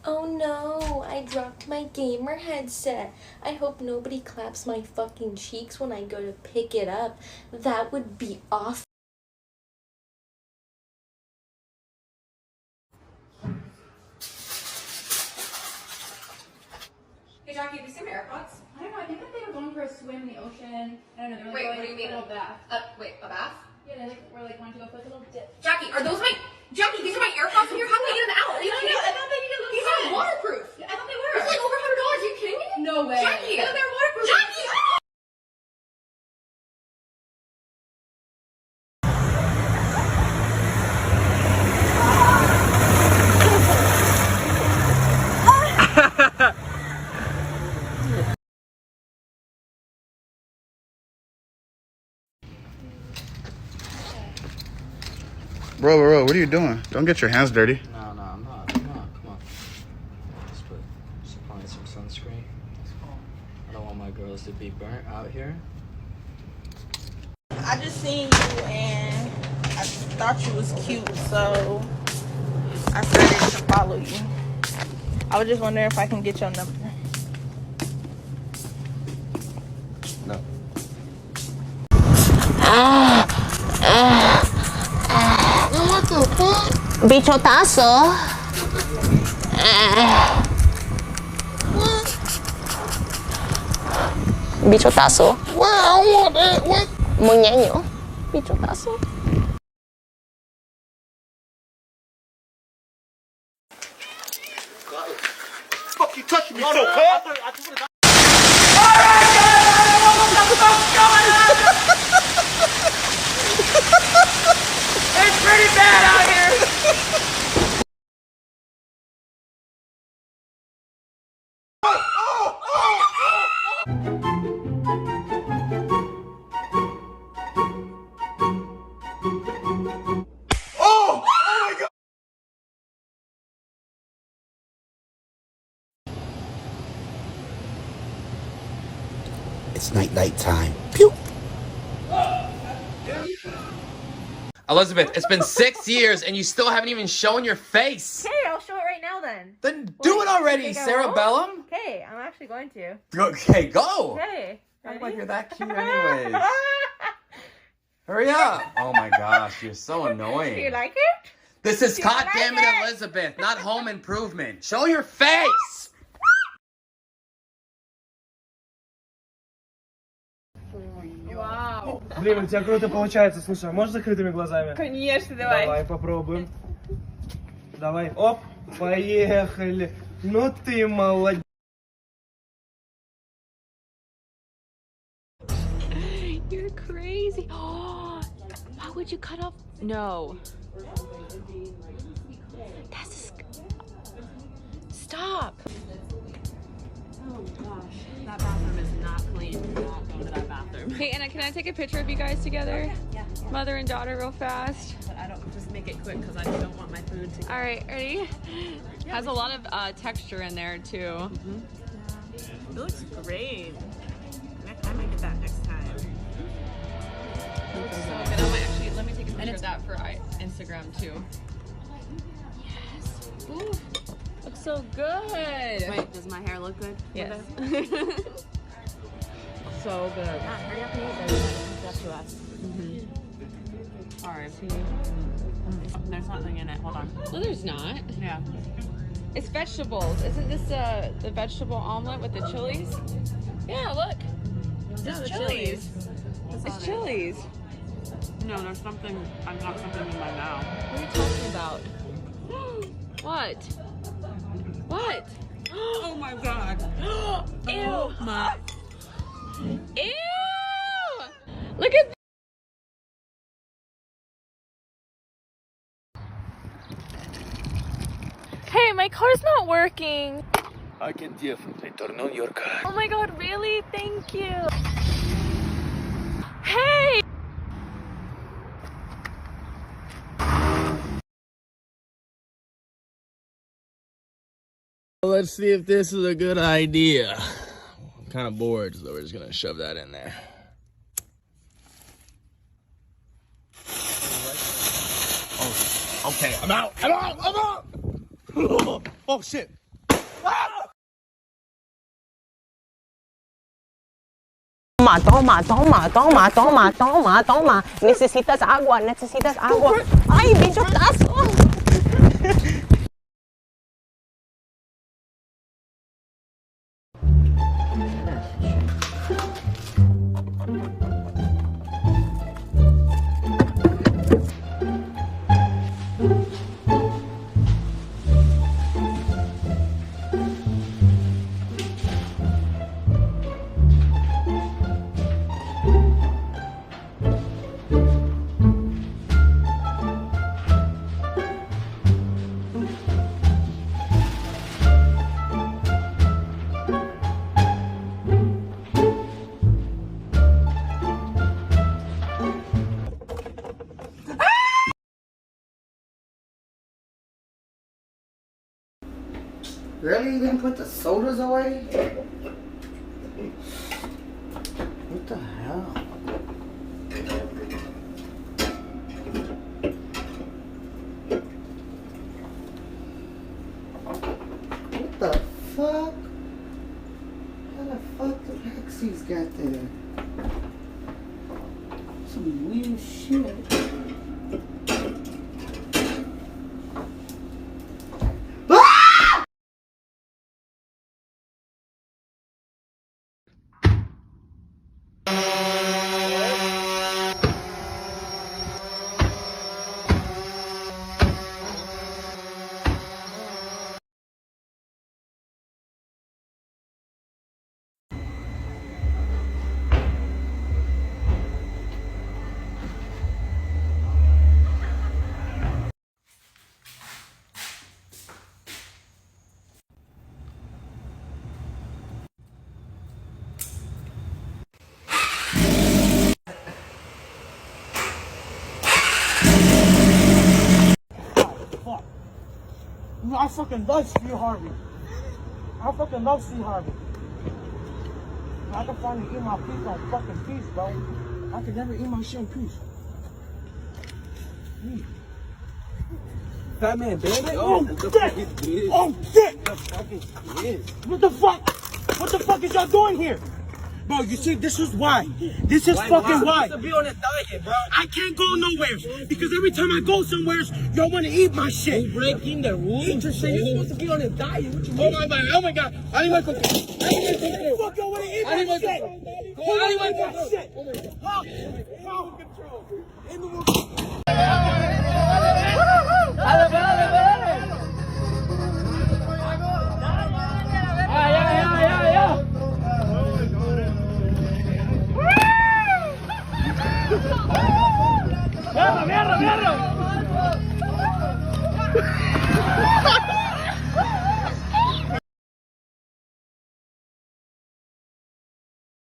Oh no, I dropped my gamer headset. I hope nobody claps my fucking cheeks when I go to pick it up. That would be awful. Hey Jackie, have you seen my AirPods? I don't know, I think that they were going for a swim in the ocean. I don't know, they were Wait, like what do you mean? a little bath. Wait, a bath? Yeah, they were like wanting to go for a little dip. Jackie, are those my... Jackie, these are my AirPods and you're having to get them out. Are you kidding me? I thought they needed a little These are waterproof. Yeah, I thought they were. It's like over $100. Are you kidding me? No way. Jackie! I thought they were waterproof. Jackie! Bro, what are you doing? Don't get your hands dirty. No, I'm not. Come on. Just applying some sunscreen. I don't want my girls to be burnt out here. I just seen you and I thought you was cute, so I started to follow you. I was just wondering if I can get your number. No. Bichotazo. Bichotazo. Well, I want that. What? Muñeño. Bichotazo. Fuck you touching me so, cuz? It's pretty bad out here! Oh my God. It's night time. Pew! Elizabeth, it's been 6 years and you still haven't even shown your face. Okay, I'll show it right now then. Then do it already, Sarah Bellum. Okay, I'm actually going to. Okay, go. Okay. Act like you're that cute anyways. Hurry up. Oh my gosh, you're so annoying. Do you like it? This is Do you like goddammit it? Elizabeth, not Home Improvement. Show your face. Вау. Блин, у тебя круто получается. Слушай, а можешь закрытыми глазами? Конечно, давай. Давай, попробуем. Давай, оп, поехали. Ну ты молодец. You're crazy. Oh, why would you cut off? No. That's stop. Oh gosh, that bathroom is not clean. Do not go to that bathroom. Hey Anna, can I take a picture of you guys together? Okay. Yeah. Mother and daughter real fast. But I don't just make it quick because I don't want my food to. All right, ready? Yeah, has a lot of texture in there too. It looks great. I might get that next time. Looks so good. I might actually let me take a picture of that for Instagram too. Yes. Ooh, looks so good. Wait, does my hair look good? Yes. So good. Hurry up and eat this. It's up to us. Sorry. There's nothing in it. Hold on. No, there's not. Yeah. It's vegetables. Isn't this the vegetable omelet with the chilies? Yeah, look. Yeah, It's chilies. It's chilies. No, there's something. I got something in my mouth. What are you talking about? What? What? Oh my god. Ew. Oh my. Ew! Look at Hey, my car's not working. I can definitely turn on your car. Oh my god, really? Thank you. Hey! Let's see if this is a good idea. I'm kind of bored, so we're just gonna shove that in there. Oh, okay, I'm out. Oh shit. Toma. Necesitas agua. Ay, bichotazo. Really? You didn't put the sodas away? What the hell? What the fuck? How the fuck the Pepsi's got there? Some weird shit. I fucking love Steve Harvey. I fucking love Steve Harvey. I can finally eat my piece on fucking peace, bro. I can never eat my shit in peace. Fat man, baby. Oh, shit! Oh, shit! What the fuck? What the fuck is y'all doing here? Bro, you see, this is why. This is fucking why. To be on a diet, bro. I can't go nowhere because every time I go somewhere, y'all want to eat my shit. You breaking the rules? You're supposed to be on a diet. What you mean? Oh my god. I need my cookie. Fuck, y'all want to eat my shit. Go out of my shit. Oh my god. Control. ¡Mierda!